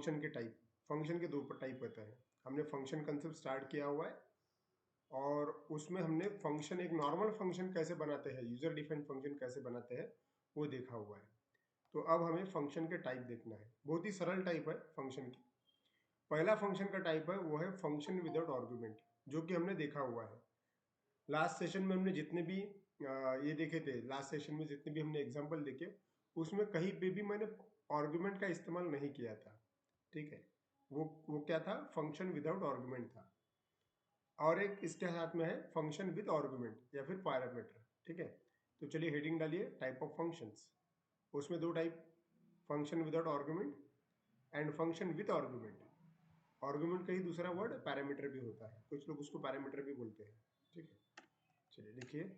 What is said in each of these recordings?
Function के type. Function के दो टाइप होते हैं। हमने फंक्शन कंसेप्ट स्टार्ट किया हुआ है और उसमें हमने फंक्शन, एक नॉर्मल फंक्शन कैसे बनाते हैं, यूजर डिफाइंड फंक्शन कैसे बनाते हैं वो देखा हुआ है। तो अब हमें फंक्शन के टाइप देखना है। बहुत ही सरल टाइप है फंक्शन की। पहला फंक्शन का टाइप है वो है फंक्शन विदाउट आर्गुमेंट, जो कि हमने देखा हुआ है लास्ट सेशन में। हमने जितने भी ये देखे थे, लास्ट सेशन में जितने भी हमने एग्जांपल देखे, उसमें कहीं पे भी मैंने आर्गुमेंट का इस्तेमाल नहीं किया था। ठीक है, वो क्या था, फंक्शन विदाउट आर्गुमेंट था। और एक इसके साथ में है फंक्शन विद आर्गुमेंट या फिर पैरामीटर। ठीक है, तो चलिए हेडिंग डालिए टाइप ऑफ फंक्शंस। उसमें दो type, function without argument and function with argument. Argument का ही दूसरा वर्ड पैरामीटर भी होता है, कुछ लोग उसको पैरामीटर भी बोलते हैं। ठीक है, चलिए देखिए।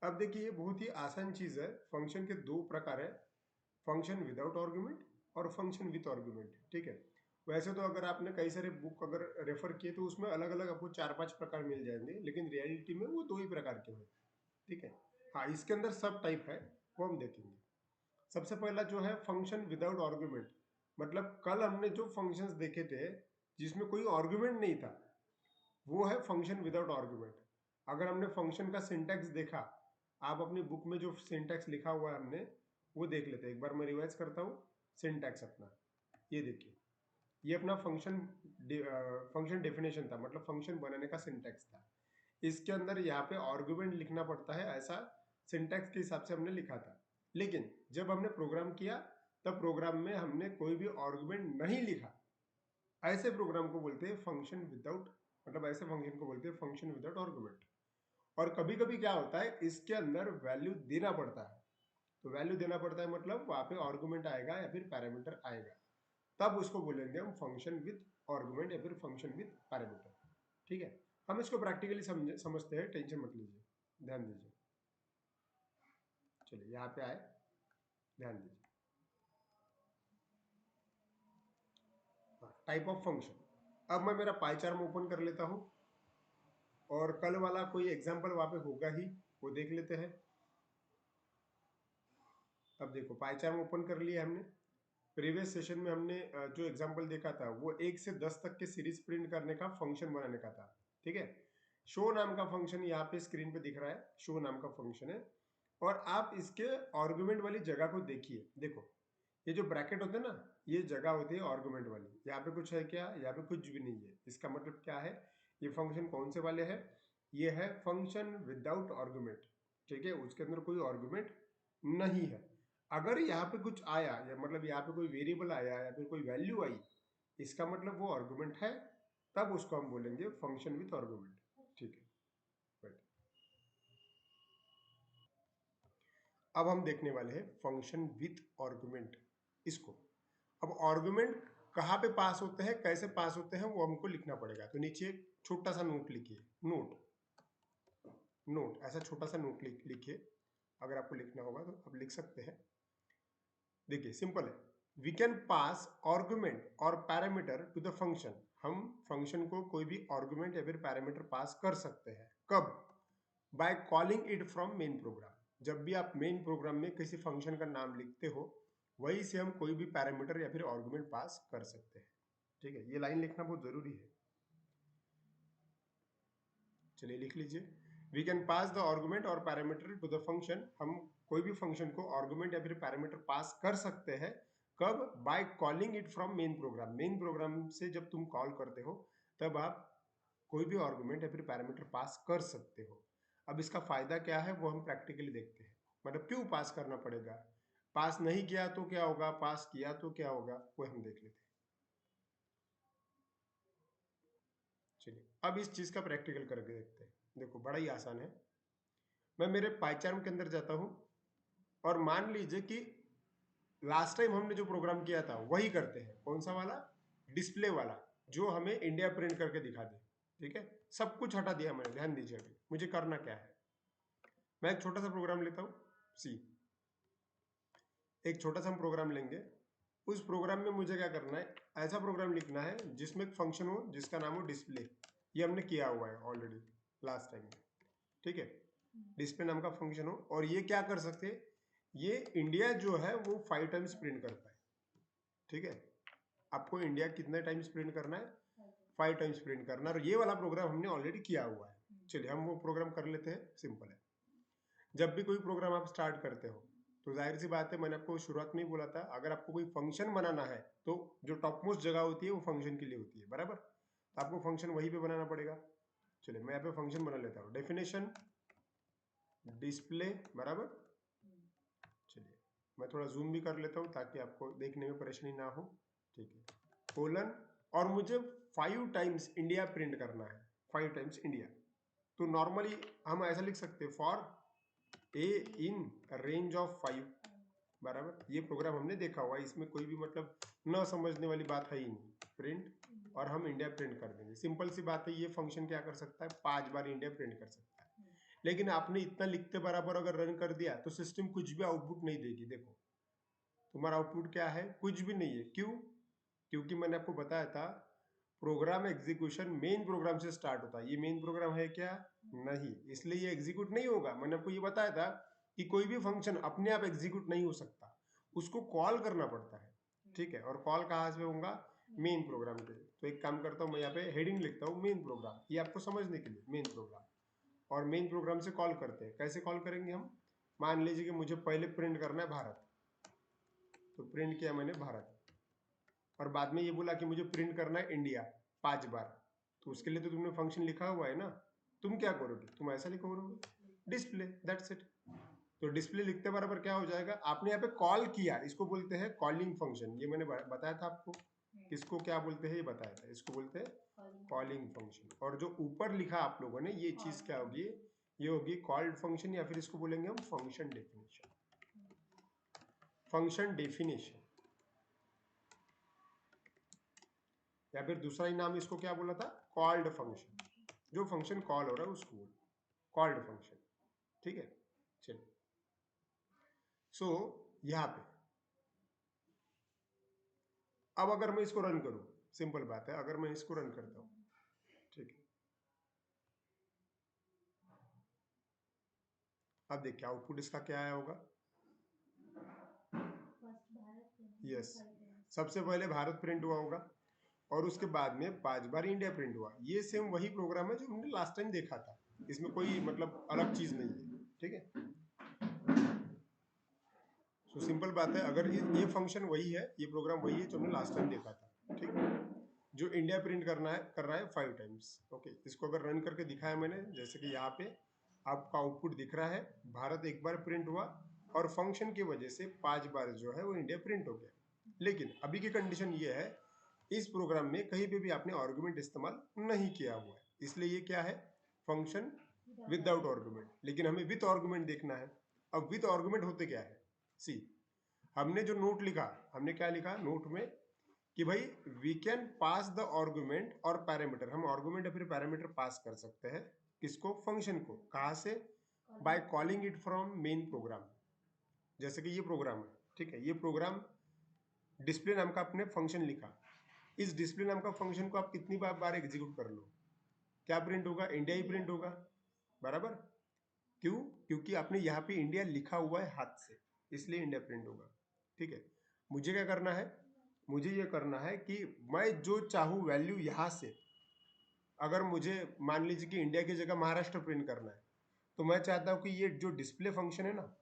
अब देखिए बहुत ही आसान चीज है। फंक्शन के दो प्रकार है, फंक्शन विदाउट आर्गुमेंट और फंक्शन विद आर्गुमेंट। ठीक है, वैसे तो अगर आपने कई सारे बुक अगर रेफर किए तो उसमें अलग अलग आपको 4-5 प्रकार मिल जाएंगे, लेकिन रियलिटी में वो दो ही प्रकार के हैं। ठीक है, हाँ इसके अंदर सब टाइप है, वो हम देखेंगे। सबसे पहला जो है फंक्शन विदाउट आर्गुमेंट, मतलब कल हमने जो फंक्शंस देखे थे जिसमें कोई आर्गुमेंट नहीं था, वो है फंक्शन विदाउट आर्गुमेंट। अगर हमने फंक्शन का सिंटैक्स देखा, आप अपनी बुक में जो सिंटैक्स लिखा हुआ है हमने वो देख लेते हैं। एक बार मैं रिवाइज करता हूँ सिंटैक्स अपना। ये देखिए, ये अपना फंक्शन डेफिनेशन था, मतलब फंक्शन बनाने का सिंटैक्स था। इसके अंदर यहाँ पे आर्गुमेंट लिखना पड़ता है, ऐसा सिंटैक्स के हिसाब से हमने लिखा था। लेकिन जब हमने प्रोग्राम किया तब प्रोग्राम में हमने कोई भी आर्गुमेंट नहीं लिखा। ऐसे प्रोग्राम को बोलते हैं फंक्शन विदाउट, मतलब ऐसे फंक्शन को बोलते हैं फंक्शन विदाउट आर्गुमेंट। और कभी कभी क्या होता है, इसके अंदर वैल्यू देना पड़ता है। तो वैल्यू देना पड़ता है मतलब वहां पे आर्गुमेंट आएगा या फिर पैरामीटर आएगा, तब उसको बोलेंगे हम फंक्शन विद आर्गुमेंट या फिर फंक्शन विद पैरामीटर। ठीक है, हम इसको प्रैक्टिकली समझते हैं, टेंशन मत लीजिए, ध्यान दीजिए। चलिए यहाँ पे आए, ध्यान दीजिए। Type of function. अब मैं मेरा पाई चार्म ओपन कर लेता हूं और कल वाला कोई एग्जांपल वहां पे होगा ही, वो देख लेते हैं। अब देखो पाई चार्म ओपन कर लिया हमने। प्रीवियस सेशन में हमने जो एग्जांपल देखा था वो 1 से 10 तक के सीरीज प्रिंट करने का फंक्शन बनाने का था। ठीक है, शो नाम का फंक्शन यहाँ पे स्क्रीन पे दिख रहा है, शो नाम का फंक्शन है। और आप इसके आर्गुमेंट वाली जगह को देखिए। देखो ये जो ब्रैकेट होते हैं ना, ये जगह होती है आर्गुमेंट वाली। यहाँ पे कुछ है क्या, यहाँ पे कुछ भी नहीं है। इसका मतलब क्या है, ये फंक्शन कौन से वाले है, ये है फंक्शन विदाउट आर्गुमेंट। ठीक है, उसके अंदर कोई आर्गुमेंट नहीं है। अगर यहाँ पे कुछ आया, या मतलब यहाँ पे कोई वेरिएबल आया या फिर कोई वैल्यू आई, इसका मतलब वो आर्गुमेंट है, तब उसको हम बोलेंगे फंक्शन विथ आर्गुमेंट। ठीक है, राइट। अब हम देखने वाले हैं फंक्शन विथ आर्गुमेंट। इसको अब आर्गुमेंट कहाँ पे पास होते हैं, कैसे पास होते हैं, वो हमको लिखना पड़ेगा। तो नीचे एक छोटा सा नोट लिखिए, नोट, नोट, ऐसा छोटा सा नोट लिखिए। अगर आपको लिखना होगा तो आप लिख सकते हैं। देखिए सिंपल है, वी कैन पास आर्गुमेंट और पैरामीटर टू द फंक्शन। हम फंक्शन को कोई भी आर्गुमेंट या फिर पैरामीटर पास कर सकते हैं। कब, by calling it from main program. जब भी आप मेन प्रोग्राम में किसी फंक्शन का नाम लिखते हो, वहीं से हम कोई भी पैरामीटर या फिर आर्गुमेंट पास कर सकते हैं। ठीक है, ये लाइन लिखना बहुत जरूरी है। चलिए लिख लीजिए, we can pass the argument और पैरामीटर टू द फंक्शन। हम कोई भी फंक्शन को आर्गुमेंट या फिर पैरामीटर पास कर सकते हैं। कब, by calling it from main program. Main program से जब तुम कॉल करते हो तब आप कोई भी आर्गुमेंट या फिर पैरामीटर पास कर सकते हो। अब इसका फायदा क्या है वो हम प्रैक्टिकली देखते हैं, मतलब क्यों पास करना पड़ेगा, पास नहीं किया तो क्या होगा, पास किया तो क्या होगा, वो हम देख लेते हैं। चलिए अब इस चीज का प्रैक्टिकल करके देखते हैं। देखो बड़ा ही आसान है। मैं मेरे पाइचार्म के अंदर जाता हूं और मान लीजिए कि लास्ट टाइम हमने जो प्रोग्राम किया था वही करते हैं। कौन सा वाला, डिस्प्ले वाला, जो हमें इंडिया प्रिंट करके दिखा दे। ठीक है, सब कुछ हटा दिया मैंने, ध्यान दीजिए। अभी मुझे करना क्या है, मैं एक छोटा सा प्रोग्राम लेता हूं, सी, एक छोटा सा हम प्रोग्राम लेंगे। उस प्रोग्राम में मुझे क्या करना है, ऐसा प्रोग्राम लिखना है जिसमें एक फंक्शन हो जिसका नाम हो डिस्प्ले। ये हमने किया हुआ है ऑलरेडी लास्ट टाइम में। ठीक है, डिस्प्ले नाम का फंक्शन हो, और ये क्या कर सकते हैं, ये इंडिया जो है वो 5 टाइम्स प्रिंट करता है। ठीक है। आपको इंडिया कितने टाइम्स प्रिंट करना है? 5 टाइम्स प्रिंट करना है, और ये वाला प्रोग्राम हमने ऑलरेडी किया हुआ है। चलिए हम वो प्रोग्राम कर लेते हैं, सिंपल है। जब भी कोई प्रोग्राम आप स्टार्ट करते हो तो जाहिर सी बात है, मैंने आपको शुरुआत में ही बोला था, अगर आपको कोई फंक्शन बनाना है तो जो टॉप मोस्ट जगह होती है वो फंक्शन के लिए होती है, बराबर। तो आपको फंक्शन वहीं पे बनाना पड़ेगा। चलिए मैं यहाँ पे फंक्शन बना लेता हूँ, डेफिनेशन डिस्प्ले, बराबर। चलिए मैं थोड़ा जूम भी कर लेता हूँ ताकि आपको देखने में परेशानी ना हो, ठीक है। कोलन, और मुझे 5 टाइम्स इंडिया प्रिंट करना है, 5 टाइम्स इंडिया। तो नॉर्मली हम ऐसा लिख सकते हैं, for a in range of 5, बराबर। ये प्रोग्राम हमने देखा हुआ है, इसमें कोई भी मतलब न समझने वाली बात है ही नहीं। प्रिंट, और हम इंडिया प्रिंट कर देंगे, सिंपल सी बात है। ये फंक्शन क्या कर सकता है? 5 बार इंडिया प्रिंट कर सकता है। लेकिन आपने इतना लिखते बराबर अगर रन कर दिया तो सिस्टम कुछ भी आउटपुट नहीं देगी। देखो तुम्हारा आउटपुट क्या है? कुछ भी नहीं है। क्यों? क्योंकि मैंने आपको बताया था प्रोग्राम एग्जीक्यूशन मेन प्रोग्राम से स्टार्ट होता है। ये मेन प्रोग्राम है क्या? नहीं, इसलिए ये एग्जीक्यूट नहीं होगा। मैंने आपको ये बताया था कि कोई भी फंक्शन अपने आप एग्जीक्यूट नहीं हो सकता, उसको कॉल करना पड़ता है, ठीक है। और कॉल कहाँ से होगा? मेन प्रोग्राम के। तो एक काम करता हूँ, मैं यहाँ पे हेडिंग लिखता हूँ मेन प्रोग्राम, ये आपको समझने के लिए, मेन प्रोग्राम। और मेन प्रोग्राम से कॉल करते हैं। कैसे कॉल करेंगे हम? मान लीजिए कि मुझे पहले प्रिंट करना है भारत, तो प्रिंट किया मैंने भारत, और बाद में ये बोला कि मुझे प्रिंट करना है इंडिया 5 बार। तो उसके लिए तो तुमने फंक्शन लिखा हुआ है ना, तुम क्या करोगे? तुम ऐसा लिखोगे डिस्प्ले, दैट्स इट। तो डिस्प्ले लिखते बराबर क्या हो जाएगा? आपने यहाँ पे कॉल किया, इसको बोलते हैं कॉलिंग फंक्शन। ये मैंने बताया था आपको, किसको क्या बोलते हैं ये बताया था, इसको बोलते हैं कॉलिंग फंक्शन। और जो ऊपर लिखा आप लोगों ने, ये चीज क्या होगी? ये होगी कॉल्ड फंक्शन, या फिर इसको बोलेंगे हम फंक्शन डेफिनेशन। फंक्शन डेफिनेशन, या फिर दूसरा ही नाम इसको क्या बोला था? Called function. जो फंक्शन कॉल हो रहा है उसको कॉल्ड फंक्शन, ठीक है। चलिए सो यहां पे अब अगर मैं इसको रन करूं, सिंपल बात है, अगर मैं इसको रन करता हूं, ठीक है। अब देखिए आउटपुट इसका क्या आया होगा? यस, सबसे पहले भारत प्रिंट हुआ होगा, और उसके बाद में 5 बार इंडिया प्रिंट हुआ। ये सेम वही प्रोग्राम है जो हमने लास्ट टाइम देखा था, इसमें कोई मतलब अलग चीज नहीं है, ठीक है। तो सिंपल बात है, अगर ये फंक्शन वही है, ये प्रोग्राम वही है जो हमने लास्ट टाइम देखा था, ठीक है। जो इंडिया प्रिंट करना है, कर रहा है 5 टाइम्स, ओके। इसको अगर रन करके दिखाया मैंने, जैसे कि यहाँ पे आपका आउटपुट दिख रहा है, भारत एक बार प्रिंट हुआ, और फंक्शन की वजह से 5 बार जो है वो इंडिया प्रिंट हो गया। लेकिन अभी की कंडीशन ये है, इस प्रोग्राम में कहीं पे भी आपने आर्गुमेंट इस्तेमाल नहीं किया हुआ है, इसलिए ये क्या है? Function without argument. लेकिन हमें विथ आर्गुमेंट देखना है। अब विथ आर्गुमेंट होते क्या है? सी, हमने जो नोट लिखा, हमने क्या लिखा नोट में? कि भाई we can pass the argument और पैरामीटर। हम आर्गुमेंट या फिर पैरामीटर पास कर सकते हैं, किसको? फंक्शन को। कहाँ से? By calling it from main program. जैसे कि ये प्रोग्राम है, ठीक है। ये प्रोग्राम डिस्प्ले नाम का आपने फंक्शन लिखा, इस डिस्प्ले नाम का फंक्शन को आप कितनी बार एग्जीक्यूट कर लो, क्या प्रिंट होगा? इंडिया ही प्रिंट होगा, बराबर। क्यों? क्योंकि आपने यहाँ पे इंडिया लिखा हुआ है हाथ से, इसलिए इंडिया प्रिंट होगा, ठीक है। मुझे क्या करना है? मुझे ये करना है कि मैं जो चाहूँ वैल्यू यहाँ से, अगर मुझे मान लीजिए कि इंडिया की जगह महाराष्ट्र प्रिंट करना है, तो मैं चाहता हूँ कि ये जो डिस्प्ले फंक्शन है ना,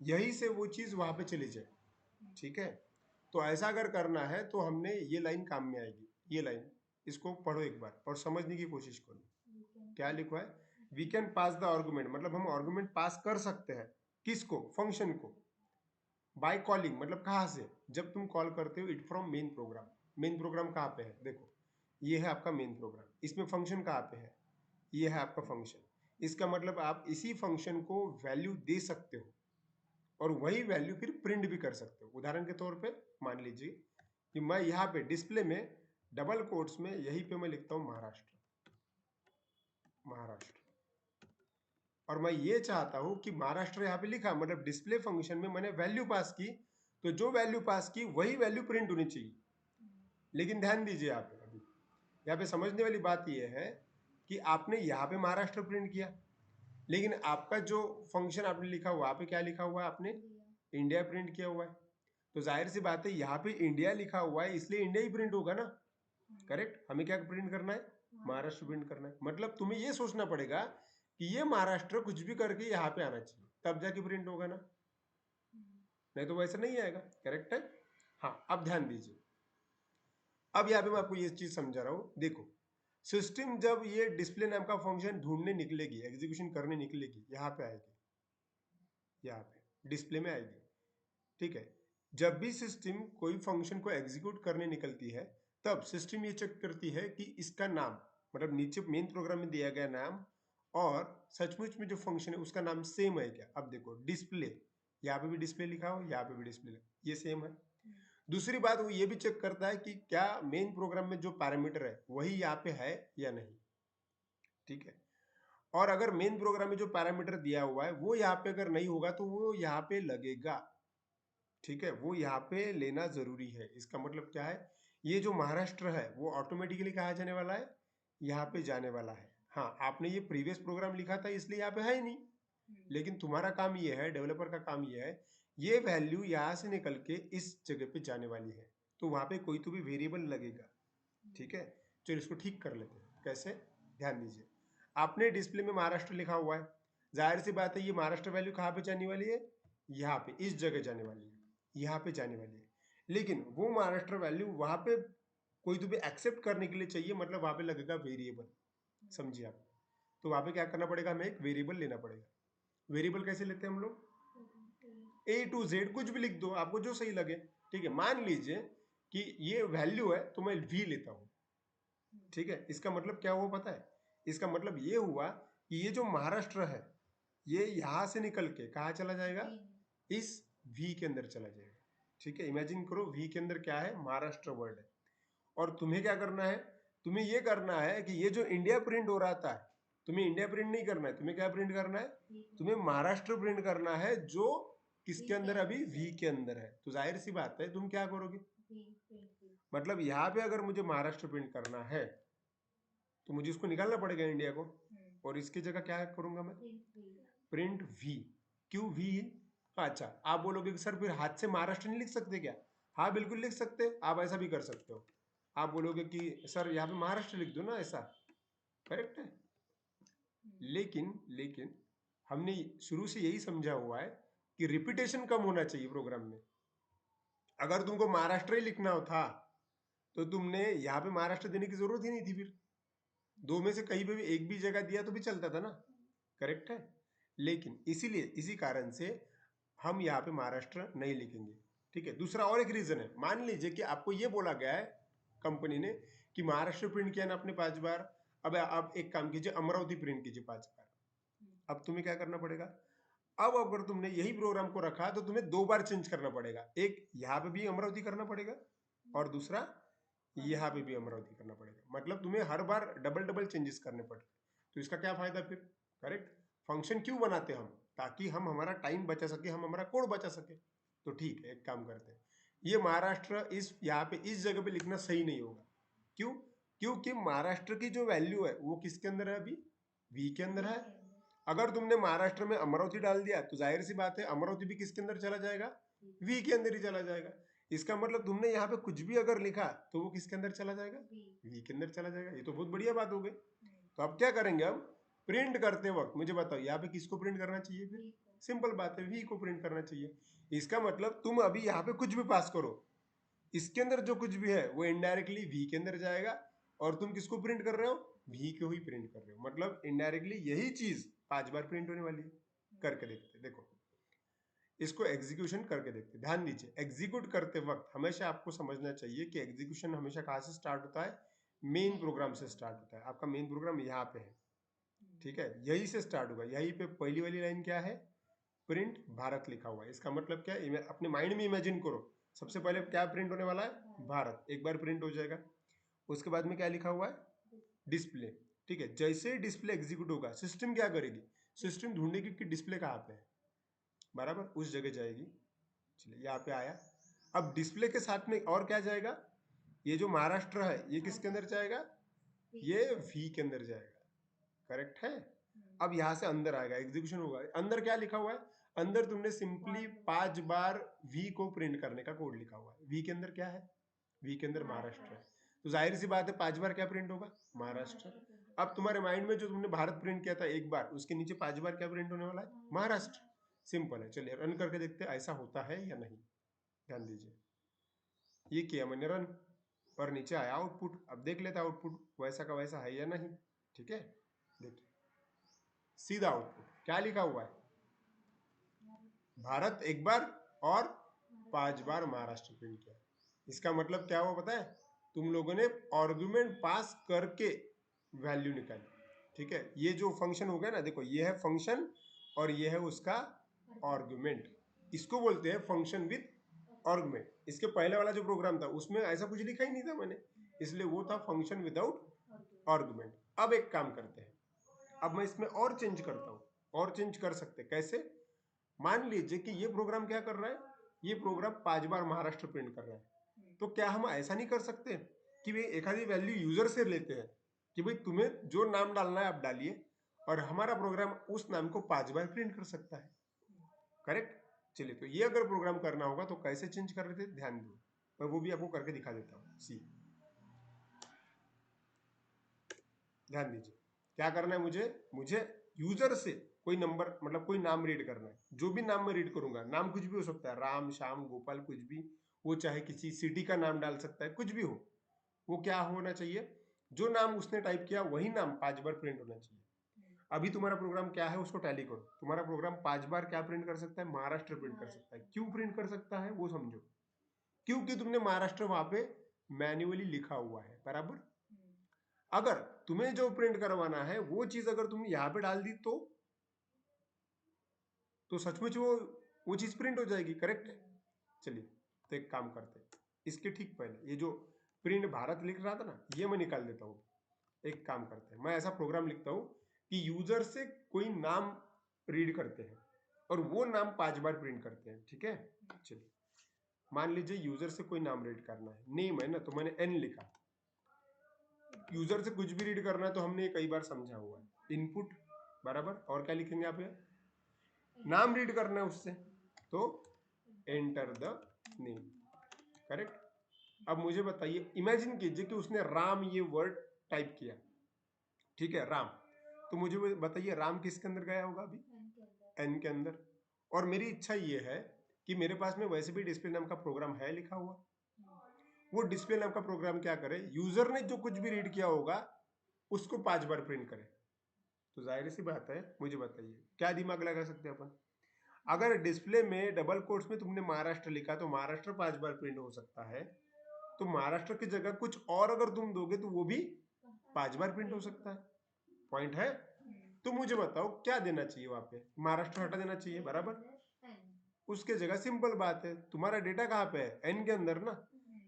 यही से वो चीज़ वहाँ पे चली जाए, ठीक है। तो ऐसा अगर करना है तो हमने ये लाइन काम में आएगी, ये लाइन, इसको पढ़ो एक बार और समझने की कोशिश करो। क्या लिखा है? We can pass the argument, मतलब हम आर्गुमेंट पास कर सकते हैं, किसको? फंक्शन को। बाय कॉलिंग, मतलब कहाँ से? जब तुम कॉल करते हो it from main program. Main program कहाँ पे है? देखो ये है आपका मेन प्रोग्राम, इसमें फंक्शन कहाँ पे है? ये है आपका फंक्शन। इसका मतलब आप इसी फंक्शन को वैल्यू दे सकते हो, और वही वैल्यू फिर प्रिंट भी कर सकते हो। उदाहरण के तौर पे मान लीजिए कि मैं यहाँ पे डिस्प्ले में डबल कोट्स में यहीं पे मैं लिखता हूँ महाराष्ट्र, महाराष्ट्र, और मैं ये चाहता हूं कि महाराष्ट्र यहाँ पे लिखा, मतलब डिस्प्ले फंक्शन में मैंने वैल्यू पास की, तो जो वैल्यू पास की वही वैल्यू प्रिंट होनी चाहिए। लेकिन ध्यान दीजिए यहाँ पे, अभी यहाँ पे समझने वाली बात यह है कि आपने यहाँ पे महाराष्ट्र प्रिंट किया, लेकिन आपका जो फंक्शन आपने लिखा हुआ, यहाँ पे क्या लिखा हुआ है? आपने इंडिया प्रिंट किया हुआ है। तो जाहिर सी बात है यहाँ पे इंडिया लिखा हुआ है इसलिए इंडिया ही प्रिंट होगा ना, करेक्ट। हमें क्या प्रिंट करना है, महाराष्ट्र प्रिंट करना है। मतलब तुम्हें ये सोचना पड़ेगा कि ये महाराष्ट्र कुछ भी करके यहाँ पे आना चाहिए, तब जाके प्रिंट होगा ना, नहीं तो वैसे नहीं आएगा, करेक्ट है। हाँ अब ध्यान दीजिए, अब यहाँ पे मैं आपको ये चीज समझा रहा हूँ। देखो सिस्टम जब ये डिस्प्ले नाम का फंक्शन ढूंढने निकलेगी, एग्जीक्यूशन करने निकलेगी, यहाँ पे आएगी, यहाँ पे डिस्प्ले में आएगी, ठीक है। जब भी सिस्टम कोई फंक्शन को एग्जीक्यूट करने निकलती है तब सिस्टम ये चेक करती है कि इसका नाम, मतलब नीचे मेन प्रोग्राम में दिया गया नाम और सचमुच में जो फंक्शन है उसका नाम सेम है क्या। अब देखो डिस्प्ले, यहाँ पे भी डिस्प्ले लिखा हो, यहाँ पे भी डिस्प्ले, ये सेम है। दूसरी बात वो ये भी चेक करता है कि क्या मेन प्रोग्राम में जो पैरामीटर है वही यहाँ पे है या नहीं, ठीक है। और अगर मेन प्रोग्राम में जो पैरामीटर दिया हुआ है वो यहाँ पे अगर नहीं होगा तो वो यहाँ पे लगेगा, ठीक है, वो यहाँ पे लेना जरूरी है। इसका मतलब क्या है, ये जो महाराष्ट्र है वो ऑटोमेटिकली कहाँ जाने वाला है, यहाँ पे जाने वाला है। हाँ आपने ये प्रीवियस प्रोग्राम लिखा था इसलिए यहाँ पे है ही नहीं, लेकिन तुम्हारा काम ये है, डेवलपर का काम ये है, ये वैल्यू यहाँ से निकल के इस जगह पे जाने वाली है, तो वहां पे कोई तो भी वेरिएबल लगेगा, ठीक है। चलो इसको ठीक कर लेते हैं, कैसे, ध्यान दीजिए। आपने डिस्प्ले में महाराष्ट्र लिखा हुआ है, जाहिर सी बात है ये महाराष्ट्र वैल्यू कहाँ पे जाने वाली है, यहाँ पे इस जगह जाने वाली है, यहाँ पे जाने वाली है। लेकिन वो महाराष्ट्र वैल्यू वहां पे कोई तो भी एक्सेप्ट करने के लिए चाहिए, मतलब वहां पे लगेगा वेरिएबल, समझिए आप। तो वहां पे क्या करना पड़ेगा, हमें एक वेरिएबल लेना पड़ेगा। वेरिएबल कैसे लेते हैं हम लोग, A to Z कुछ भी लिख दो आपको जो सही लगे, ठीक है। मान लीजिए कि ये वैल्यू है तो मैं V लेता हूं, ठीक है। इसका मतलब क्या हुआ पता है, इसका मतलब ये हुआ कि ये जो महाराष्ट्र है ये यहां से निकल के कहा चला जाएगा, इस V के अंदर चला जाएगा, ठीक है। इमेजिन करो V के अंदर क्या है, महाराष्ट्र वर्ड है। और तुम्हें क्या करना है, तुम्हें ये करना है कि ये जो इंडिया प्रिंट हो रहा था, तुम्हें इंडिया प्रिंट नहीं करना है, तुम्हें क्या प्रिंट करना है, तुम्हें महाराष्ट्र प्रिंट करना है, जो किसके अंदर, अभी V के अंदर है। तो जाहिर सी बात है तुम क्या करोगे, मतलब यहाँ पे अगर मुझे महाराष्ट्र प्रिंट करना है तो मुझे इसको निकालना पड़ेगा इंडिया को, और इसकी जगह क्या करूंगा मैं, प्रिंट V। क्यों V, अच्छा आप बोलोगे कि सर फिर हाथ से महाराष्ट्र नहीं लिख सकते क्या, हाँ बिल्कुल लिख सकते, आप ऐसा भी कर सकते हो। आप बोलोगे कि सर यहाँ पे महाराष्ट्र लिख दो ना, ऐसा करेक्ट है। लेकिन हमने शुरू से यही समझा हुआ है कि रिपीटेशन कम होना चाहिए प्रोग्राम में। अगर तुमको महाराष्ट्र ही लिखना हो था तो तुमने यहाँ पे महाराष्ट्र देने की जरूरत ही नहीं थी, फिर दो में से कहीं पे भी एक भी जगह दिया तो भी चलता था ना, करेक्ट है। लेकिन इसीलिए इसी कारण से हम यहाँ पे महाराष्ट्र नहीं लिखेंगे, ठीक है। दूसरा और एक रीजन है, मान लीजिए कि आपको ये बोला गया है कंपनी ने कि महाराष्ट्र प्रिंट किया ना आपने 5 बार, अब आप एक काम कीजिए अमरावती प्रिंट कीजिए 5 बार। अब तुम्हें क्या करना पड़ेगा, अब अगर तुमने यही प्रोग्राम को रखा तो तुम्हें 2 बार चेंज करना पड़ेगा, एक यहाँ पे भी अमरावती करना पड़ेगा और दूसरा यहाँ पे भी अमरावती करना पड़ेगा। मतलब तुम्हें हर बार डबल डबल चेंजेस करने पड़ते, तो इसका क्या फायदा फिर, करेक्ट। फंक्शन क्यों बनाते हम, ताकि हम हमारा टाइम बचा सके, हम हमारा कोड बचा सके। तो ठीक है एक काम करते हैं, ये महाराष्ट्र इस यहाँ पे इस जगह पे लिखना सही नहीं होगा। क्यों, क्योंकि महाराष्ट्र की जो वैल्यू है वो किसके अंदर है, अभी V के अंदर है। अगर तुमने महाराष्ट्र में अमरावती डाल दिया तो जाहिर सी बात है अमरावती भी किसके अंदर चला जाएगा, V के अंदर ही चला जाएगा। इसका मतलब तुमने यहाँ पे कुछ भी अगर लिखा तो वो किसके अंदर चला जाएगा, V के अंदर चला जाएगा। ये तो बहुत बढ़िया बात हो गई। तो अब क्या करेंगे हम, प्रिंट करते वक्त मुझे बताओ यहाँ पे किसको प्रिंट करना चाहिए, फिर सिंपल बात है V को प्रिंट करना चाहिए। इसका मतलब तुम अभी यहाँ पे कुछ भी पास करो, इसके अंदर जो कुछ भी है वो इनडायरेक्टली V के अंदर जाएगा, और तुम किसको प्रिंट कर रहे हो, V को ही प्रिंट कर रहे हो। मतलब इनडायरेक्टली यही चीज 5 बार प्रिंट होने वाली है। करके देखते, देखो इसको एग्जीक्यूशन करके देखते। ध्यान दीजिए, एग्जीक्यूट करते वक्त हमेशा आपको समझना चाहिए कि एग्जीक्यूशन हमेशा कहाँ से स्टार्ट होता है, मेन प्रोग्राम से स्टार्ट होता है। आपका मेन प्रोग्राम यहाँ पे है, ठीक है, यही से स्टार्ट होगा। यहीं पे पहली वाली लाइन क्या है, प्रिंट भारत लिखा हुआ है। इसका मतलब क्या है, अपने माइंड में इमेजिन करो, सबसे पहले क्या प्रिंट होने वाला है, भारत, एक बार प्रिंट हो जाएगा। उसके बाद में क्या लिखा हुआ है, डिस्प्ले, ठीक है। जैसे ही डिस्प्ले एग्जीक्यूट होगा सिस्टम क्या करेगी, सिस्टम ढूंढेगी कि डिस्प्ले कहाँ पे है, बराबर उस जगह जाएगी। चलिए यहाँ पे आया। अब डिस्प्ले के साथ में और क्या जाएगा, ये जो महाराष्ट्र है ये किसके अंदर जाएगा, ये V के अंदर जाएगा, करेक्ट है। अब यहाँ से अंदर आएगा, एग्जीक्यूशन होगा। अंदर क्या लिखा हुआ है, अंदर तुमने सिंपली 5 बार वी को प्रिंट करने का कोड लिखा हुआ है। वी के अंदर क्या है? वी के अंदर महाराष्ट्र है, तो जाहिर सी बात है 5 बार क्या प्रिंट होगा? महाराष्ट्र। अब तुम्हारे माइंड में जो तुमने भारत प्रिंट किया था एक बार, उसके नीचे 5 बार क्या प्रिंट होने वाला है? महाराष्ट्र। सिंपल है। चलिए रन करके देखते हैं ऐसा होता है या नहीं। ध्यान दीजिए, ये किया मैंने रन और नीचे आया आउटपुट। अब देख लेता आउटपुट वैसा का वैसा है या नहीं। ठीक है, देखिए सीधा आउटपुट क्या लिखा हुआ है? भारत एक बार और 5 बार महाराष्ट्र प्रिंट किया। इसका मतलब क्या हुआ पता है? तुम लोगों ने आर्गुमेंट पास करके वैल्यू निकाली। ठीक है, ये जो फंक्शन हो गया ना, देखो ये है फंक्शन और ये है उसका आर्गुमेंट। इसको बोलते हैं फंक्शन विद आर्गुमेंट। इसके पहले वाला जो प्रोग्राम था उसमें ऐसा कुछ लिखा ही नहीं था मैंने, इसलिए वो था फंक्शन विदाउट आर्गुमेंट। अब एक काम करते हैं, अब मैं इसमें और चेंज करता हूं। और चेंज कर सकते कैसे? मान लीजिए कि ये प्रोग्राम क्या कर रहा है? ये प्रोग्राम 5 बार महाराष्ट्र प्रिंट कर रहा है। तो क्या हम ऐसा नहीं कर सकते कि भाई एक आधी वैल्यू यूजर से लेते हैं कि भाई तुम्हें जो नाम डालना है आप डालिए और हमारा प्रोग्राम उस नाम को 5 बार प्रिंट कर सकता है। करेक्ट? चलिए, तो ये अगर प्रोग्राम करना होगा तो कैसे चेंज कर रहे थे, ध्यान दो, मैं वो भी आपको करके दिखा देता हूँ। सी, ध्यान दीजिए क्या करना है मुझे यूजर से कोई नंबर मतलब कोई नाम रीड करना है। जो भी नाम मैं रीड करूंगा, नाम कुछ भी हो सकता है, राम श्याम गोपाल कुछ भी, वो चाहे किसी सिटी का नाम डाल सकता है, कुछ भी हो। वो क्या होना चाहिए? जो नाम उसने टाइप किया वही नाम 5 बार प्रिंट होना चाहिए। अभी तुम्हारा प्रोग्राम क्या है उसको टैली करो। तुम्हारा प्रोग्राम 5 बार क्या प्रिंट कर सकता है? महाराष्ट्र प्रिंट कर सकता है। क्यों प्रिंट कर सकता है वो समझो। क्योंकि तुमने महाराष्ट्र वहां पे मैन्युअली लिखा हुआ है, बराबर। अगर तुम्हें जो प्रिंट करवाना है वो चीज अगर तुमने यहां पे डाल दी तो सचमुच वो चीज प्रिंट हो जाएगी। करेक्ट है? चलिए, तो एक काम करते हैं, इसके ठीक पहले ये जो प्रिंट भारत लिख रहा था ना, ये मैं निकाल देता हूँ। एक काम करते हैं, मैं ऐसा प्रोग्राम लिखता हूँ कि यूजर से कोई नाम रीड करते हैं और वो नाम 5 बार प्रिंट करते हैं। ठीक है, चलिए मान लीजिए यूजर से कोई नाम रीड करना है, नेम है ना, तो मैंने एन लिखा। यूजर से कुछ भी रीड करना है तो हमने ये कई बार समझा हुआ है, इनपुट बराबर, और क्या लिखेंगे आप? नाम रीड करना है उससे, तो एंटर द नेम। करेक्ट? अब मुझे बताइए, इमेजिन कीजिए कि उसने राम ये वर्ड टाइप किया। ठीक है, राम। तो मुझे बताइए राम किसके अंदर गया होगा? अभी एन के अंदर। और मेरी इच्छा ये है कि मेरे पास में वैसे भी डिस्प्ले नाम का प्रोग्राम है लिखा हुआ, वो डिस्प्ले नाम का प्रोग्राम क्या करे, यूजर ने जो कुछ भी रीड किया होगा उसको 5 बार प्रिंट करे। तो जाहिर सी बात है, मुझे बताइए क्या दिमाग लगा सकते हैं अपन? अगर डिस्प्ले में डबल कोट्स में तुमने महाराष्ट्र लिखा तो महाराष्ट्र 5 बार प्रिंट हो सकता है, तो महाराष्ट्र की जगह कुछ और अगर तुम दोगे तो वो भी 5 बार प्रिंट हो सकता है। पॉइंट है? तो मुझे बताओ क्या देना चाहिए वहां पे? महाराष्ट्र हटा देना चाहिए, बराबर। उसके जगह सिंपल बात है, तुम्हारा डेटा कहाँ पे है? एन के अंदर ना।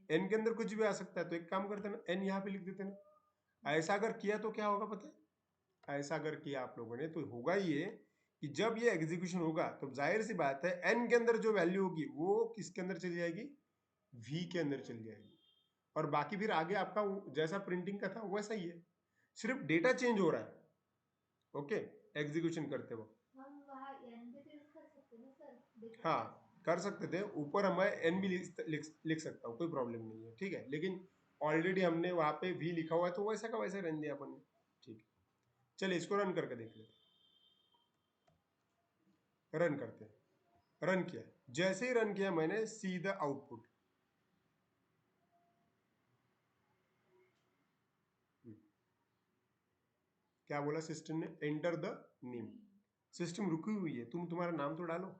एन के अंदर कुछ भी आ सकता है, तो एक काम करते ना, एन यहाँ पे लिख देते ना। ऐसा अगर किया तो क्या होगा पता है? ऐसा अगर किया आप लोगों ने तो होगा ये कि जब ये एग्जीक्यूशन होगा तो जाहिर सी बात है एन के अंदर जो वैल्यू होगी वो किसके अंदर चली जाएगी? वी के अंदर चली जाएगी। और बाकी फिर आगे आपका जैसा प्रिंटिंग का था वैसा ही है, सिर्फ डेटा चेंज हो रहा है। ओके, एग्जीक्यूशन करते वक्त हाँ कर सकते थे, ऊपर हम एन भी लिख सकता हूँ, कोई प्रॉब्लम नहीं है। ठीक है, लेकिन ऑलरेडी हमने वहां पे वी लिखा हुआ है तो वैसा का वैसा रहने दिया अपन ने। ठीक है, चलिए इसको रन करके देख लेते हैं। रन करते हैं। रन किया, जैसे ही रन किया मैंने, सी द आउटपुट। क्या बोला सिस्टम ने? Enter the name. सिस्टम रुकी हुई है, तुम्हारा नाम तो डालो।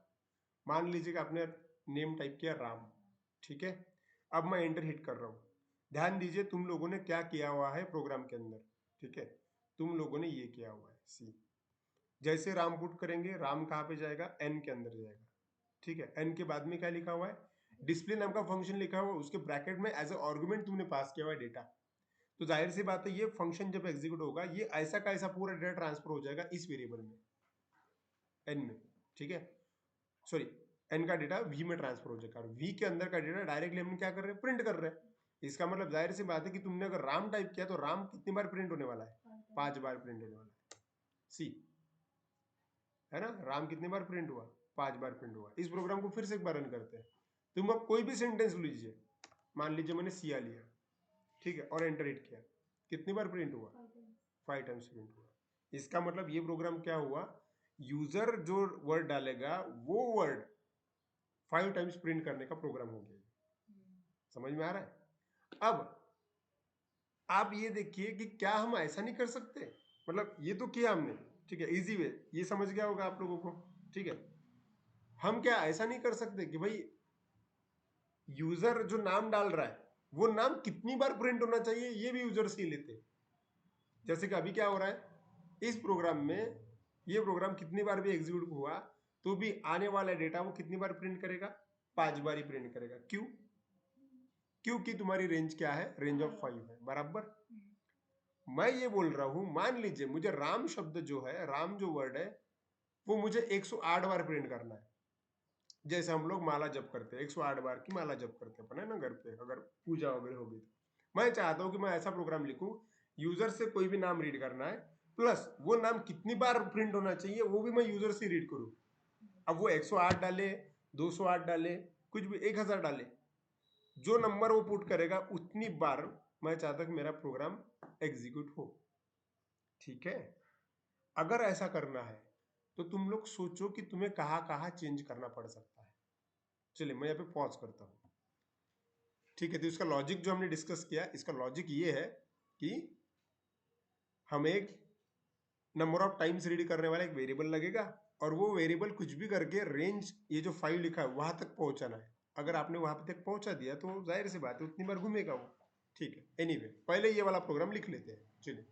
मान लीजिए कि आपने नेम टाइप किया राम। ठीक है, अब मैं एंटर हिट कर रहा हूं। ध्यान दीजिए तुम लोगों ने क्या किया हुआ है प्रोग्राम के अंदर। ठीक है, तुम लोगों ने ये किया हुआ है, सी। जैसे राम पुट करेंगे, राम कहां पे जाएगा? एन के अंदर जाएगा। ठीक है, एन के बाद में क्या लिखा हुआ है? डिस्प्ले नाम का फंक्शन लिखा हुआ है, उसके ब्रैकेट में एज ए आर्गुमेंट तुमने पास किया हुआ है डेटा। तो जाहिर सी बात है ये फंक्शन जब एग्जीक्यूट होगा ये ऐसा का ऐसा पूरा डेटा ट्रांसफर हो जाएगा इस वेरिएबल में, एन में। ठीक है, सॉरी, एन का डेटा वी में ट्रांसफर हो जाएगा और वी के अंदर का डेटा डायरेक्टली हम क्या कर रहे हैं? प्रिंट कर रहे हैं। इसका मतलब जाहिर सी बात है कि तुमने अगर राम टाइप किया तो राम कितनी बार प्रिंट होने वाला है? 5 बार प्रिंट होने वाला है। सी है ना, राम कितनी बार प्रिंट हुआ? 5 बार प्रिंट हुआ। इस प्रोग्राम को फिर से एक बार रन करते हैं। तुम अब कोई भी सेंटेंस लीजिए, मान लीजिए मैंने सिया लिया, ठीक है, और एंटर हिट किया, कितनी बार प्रिंट हुआ? 5 टाइम्स प्रिंट हुआ। इसका मतलब ये प्रोग्राम क्या हुआ, यूजर जो वर्ड डालेगा वो वर्ड 5 टाइम्स प्रिंट करने का प्रोग्राम हो गया। समझ में आ रहा है? अब आप ये देखिए कि क्या हम ऐसा नहीं कर सकते, मतलब ये तो किया हमने, ठीक है, इजी वे, ये समझ गया होगा आप लोगों को, ठीक है। हम क्या ऐसा नहीं कर सकते कि भाई यूजर जो नाम डाल रहा है वो नाम कितनी बार प्रिंट होना चाहिए ये भी यूजर से ही लेते हैं। जैसे कि अभी क्या हो रहा है इस प्रोग्राम में, ये प्रोग्राम कितनी बार भी एग्जीक्यूट हुआ तो भी आने वाला डेटा वो कितनी बार प्रिंट करेगा? 5 बार ही प्रिंट करेगा। क्यों? क्योंकि तुम्हारी रेंज क्या है? रेंज ऑफ 5 है, बराबर। मैं ये बोल रहा हूं, मान लीजिए मुझे राम शब्द जो है, राम जो वर्ड है वो मुझे 108 बार प्रिंट करना है। जैसे हम लोग माला जप करते हैं, 108 बार की माला जप करते हैं अपन, है ना, घर पे अगर पूजा वगैरह होगी तो। मैं चाहता हूं कि मैं ऐसा प्रोग्राम लिखूं, यूजर से कोई भी नाम रीड करना है, प्लस वो नाम कितनी बार प्रिंट होना चाहिए वो भी मैं यूजर से रीड करूं। अब वो 108 डाले, 208 डाले, कुछ भी 1000 डाले, जो नंबर वो पुट करेगा उतनी बार मैं चाहता कि मेरा प्रोग्राम एग्जीक्यूट हो। ठीक है, अगर ऐसा करना है तो तुम लोग सोचो कि तुम्हें कहाँ कहाँ चेंज करना पड़ सकता है। चलिए मैं यहाँ पे पॉज करता हूँ। ठीक है, तो इसका लॉजिक जो हमने डिस्कस किया, इसका लॉजिक ये है कि हम एक नंबर ऑफ टाइम्स रीड करने वाला एक वेरिएबल लगेगा और वो वेरिएबल कुछ भी करके रेंज ये जो 5 लिखा है वहां तक पहुंचाना है। अगर आपने वहां तक पहुंचा दिया तो जाहिर सी बात है उतनी बार घूमेगा वो। ठीक है, एनीवे पहले ये वाला प्रोग्राम लिख लेते हैं। चलिए,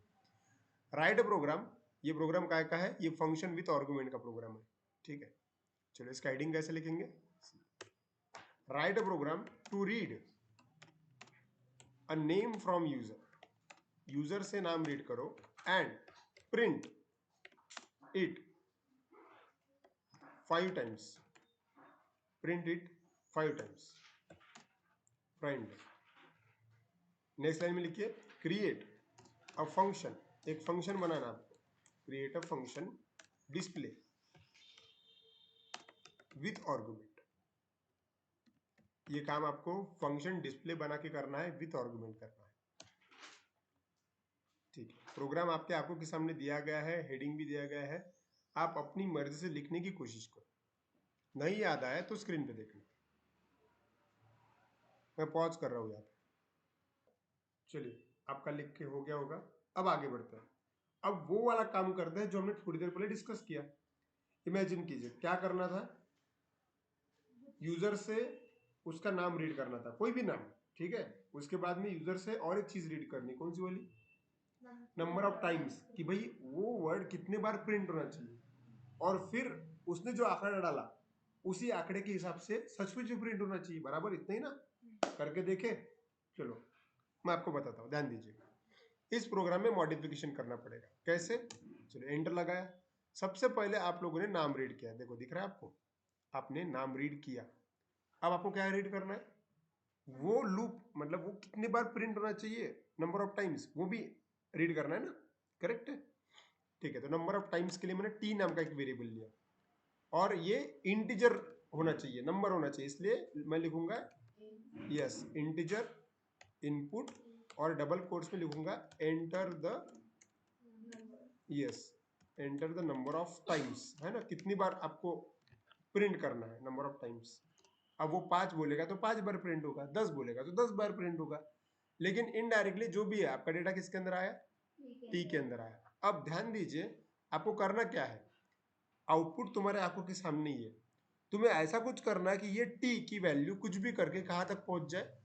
राइट प्रोग्राम, ये प्रोग्राम काय का है? ये फंक्शन विथ आर्गुमेंट का प्रोग्राम है। ठीक है, चलो इसका हेडिंग कैसे लिखेंगे? Write program to read a name from user, user से नाम रीड करो, and print it 5 times, print it 5 times, print. Next line में लिखिए क्रिएट अ फंक्शन, एक फंक्शन बनाना आपको, create a function display with argument. ये काम आपको फंक्शन डिस्प्ले बना के करना है, विथ आर्गुमेंट करना है। ठीक है, प्रोग्राम आपके आंखों के सामने दिया गया है, हेडिंग भी दिया गया है, आप अपनी मर्जी से लिखने की कोशिश करो, नहीं याद आया तो स्क्रीन पे देखना। मैं पॉज कर रहा हूं यहाँ पे। चलिए, आपका लिख के हो गया होगा। अब आगे बढ़ते हैं। अब वो वाला काम करते हैं जो हमने थोड़ी देर पहले डिस्कस किया। इमेजिन कीजिए क्या करना था, यूजर से उसका नाम रीड करना था, कोई भी नाम, ठीक है। उसके बाद में यूजर से और एक चीज रीड करनी, कौन सी वाली? नंबर ऑफ टाइम्स, कि भाई वो वर्ड कितने बार प्रिंट होना चाहिए। और फिर उसने जो आंकड़ा डाला उसी आंकड़े के हिसाब से सचमुच प्रिंट होना चाहिए, बराबर इतना ही ना। करके देखे? चलो मैं आपको बताता हूँ, ध्यान दीजिए। इस प्रोग्राम में मॉडिफिकेशन करना पड़ेगा। कैसे? चलो एंटर लगाया। सबसे पहले आप लोगों ने नाम रीड किया, देखो दिख रहा है आपको, आपने नाम रीड किया। अब आपको क्या रीड करना है? वो लूप, मतलब वो कितने बार प्रिंट होना चाहिए, नंबर ऑफ टाइम्स, वो भी रीड करना है ना, करेक्ट है। ठीक है, तो नंबर ऑफ टाइम्स के लिए मैंने टी नाम का एक वेरिएबल लिया और ये इंटीजर होना चाहिए, नंबर होना चाहिए, इसलिए मैं लिखूंगा यस इंटीजर इनपुट और डबल कोट्स में लिखूंगा enter the, yes enter the number of times, है ना, कितनी बार आपको प्रिंट करना है, नंबर ऑफ टाइम्स। अब वो 5 बोलेगा तो 5 बार प्रिंट होगा, 10 बोलेगा तो 10 बार प्रिंट होगा, लेकिन इनडायरेक्टली जो भी है आपका डेटा किसके अंदर आया? टी के अंदर आया। अब ध्यान दीजिए, आपको करना क्या है, आउटपुट तुम्हारे आंखों के सामने ही है, तुम्हें ऐसा कुछ करना है कि ये टी की वैल्यू कुछ भी करके कहां तक पहुंच जाए,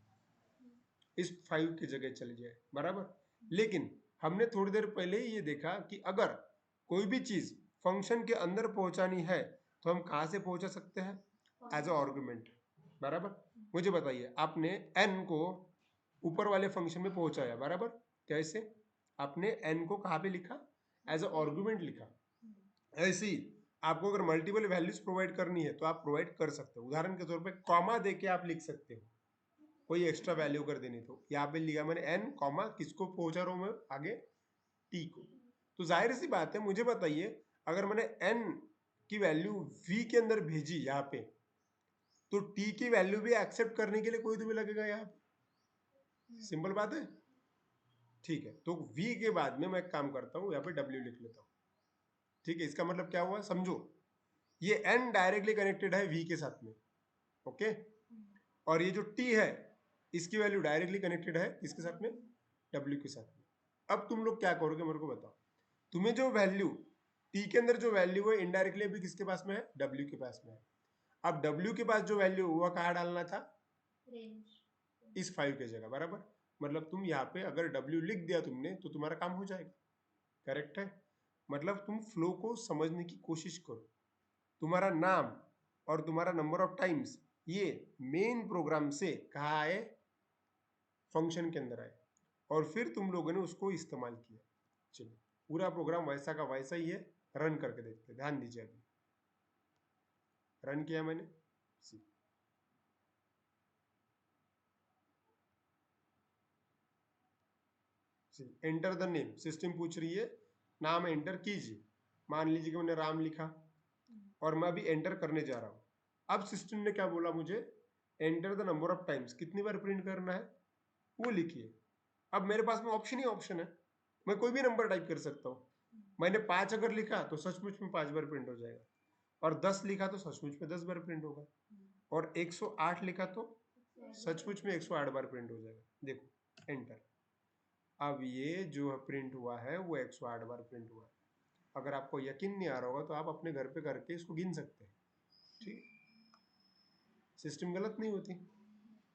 इस 5 की जगह चली जाए, बराबर। लेकिन हमने थोड़ी देर पहले ही ये देखा कि अगर कोई भी चीज फंक्शन के अंदर पहुंचानी है तो हम कहां से पहुंचा सकते हैं? एज अ आर्गुमेंट, बराबर। मुझे बताइए, आपने n को ऊपर वाले फंक्शन में पहुंचाया, बराबर, कैसे? आपने n को कहां पे लिखा? एज अ आर्गुमेंट लिखा। ऐसे ही आपको अगर मल्टीपल वैल्यूज प्रोवाइड करनी है तो आप प्रोवाइड कर सकते हो। उदाहरण के तौर पे कॉमा देके आप लिख सकते हो, कोई एक्स्ट्रा वैल्यू कर देनी तो। यहाँ पे लिया मैंने n कॉमा, किसको पहुंचा रहा हूं मैं आगे? t को। तो जाहिर सी बात है, मुझे बताइए, अगर मैंने n की वैल्यू v के अंदर भेजी यहाँ पे, तो t की वैल्यू भी एक्सेप्ट करने के लिए कोई तो भी लगेगा यहाँ पे। सिंपल बात है, ठीक है। तो v के बाद में मैं एक काम करता हूँ, यहाँ पे w लिख लेता हूँ, ठीक है। इसका मतलब क्या हुआ समझो, ये n डायरेक्टली कनेक्टेड है v के साथ में, ओके। और ये जो t है इसकी वैल्यू डायरेक्टली कनेक्टेड है इसके साथ में, w के साथ में। अब तुम लोग क्या करोगे मेरे को बताओ, तुम्हें जो वैल्यू t के अंदर जो वैल्यू है इनडायरेक्टली अभी किसके पास में है, w के पास में है। अब w के पास जो वैल्यू हुआ कहाँ डालना था, इस 5 के जगह, बराबर। मतलब तुम यहाँ पे अगर w लिख दिया तुमने तो तुम्हारा काम हो जाएगा, करेक्ट है। मतलब तुम फ्लो को समझने की कोशिश करो। तुम्हारा नाम और तुम्हारा नंबर ऑफ टाइम्स ये मेन प्रोग्राम से कहाँ आए, फंक्शन के अंदर आए, और फिर तुम लोगों ने उसको इस्तेमाल किया। चलिए पूरा प्रोग्राम वैसा का वैसा ही है, रन करके देखते हैं। ध्यान दीजिए, अभी रन किया मैंने, एंटर द नेम, सिस्टम पूछ रही है नाम एंटर कीजिए। मान लीजिए कि मैंने राम लिखा और मैं अभी एंटर करने जा रहा हूं। अब सिस्टम ने क्या बोला मुझे, enter the number of times, कितनी बार प्रिंट करना है वो लिखिए। अब मेरे पास में ऑप्शन ही ऑप्शन है, मैं कोई भी नंबर टाइप कर सकता हूँ। मैंने 5 अगर लिखा तो सचमुच में 5 बार प्रिंट हो जाएगा, और 10 लिखा तो सचमुच में 10 बार प्रिंट होगा, और 108 लिखा तो सचमुच में 108 बार प्रिंट हो जाएगा। देखो एंटर, अब ये जो प्रिंट हुआ है वो 108 बार प्रिंट हुआ है। अगर आपको यकीन नहीं आ रहा होगा तो आप अपने घर पे करके इसको गिन सकते हैं, ठीक, सिस्टम गलत नहीं होती,